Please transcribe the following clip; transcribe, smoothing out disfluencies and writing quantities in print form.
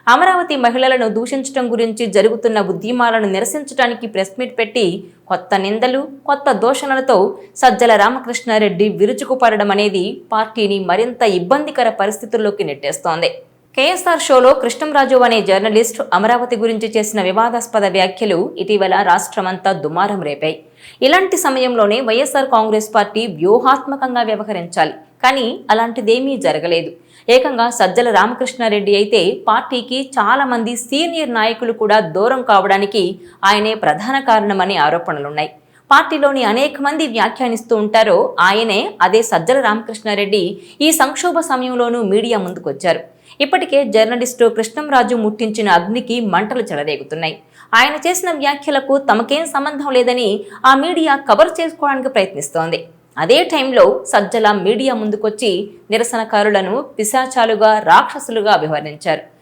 అమరావతి మహిళలను దూషించడం గురించి జరుగుతున్న ఉద్యమాలను నిరసించడానికి ప్రెస్ మీట్ పెట్టి కొత్త నిందలు, కొత్త దూషణలతో సజ్జల రామకృష్ణారెడ్డి విరుచుకుపడడం అనేది పార్టీని మరింత ఇబ్బందికర పరిస్థితుల్లోకి నెట్టేస్తోంది. కేఎస్ఆర్ షోలో కృష్ణంరాజు అనే జర్నలిస్ట్ అమరావతి గురించి చేసిన వివాదాస్పద వ్యాఖ్యలు ఇటీవల రాష్ట్రమంతా దుమారం రేపాయి. ఇలాంటి సమయంలోనే వైఎస్ఆర్ కాంగ్రెస్ పార్టీ వ్యూహాత్మకంగా వ్యవహరించాలి. కానీ అలాంటిదేమీ జరగలేదు. ఏకంగా సజ్జల రామకృష్ణారెడ్డి అయితే పార్టీకి చాలా మంది సీనియర్ నాయకులు కూడా దూరం కావడానికి ఆయనే ప్రధాన కారణమనే ఆరోపణలున్నాయి. పార్టీలోని అనేక మంది వ్యాఖ్యానిస్తూ ఉంటారో ఆయనే అదే సజ్జల రామకృష్ణారెడ్డి ఈ సంక్షోభ సమయంలోనూ మీడియా ముందుకొచ్చారు. ఇప్పటికే జర్నలిస్టు కృష్ణంరాజు ముట్టించిన అగ్నికి మంటలు చెలరేగుతున్నాయి. ఆయన చేసిన వ్యాఖ్యలకు తమకేం సంబంధం లేదని ఆ మీడియా కవర్ చేసుకోవడానికి ప్రయత్నిస్తోంది. అదే టైంలో సజ్జల మీడియా ముందుకొచ్చి నిరసనకారులను పిశాచాలుగా, రాక్షసులుగా అభివర్ణించారు.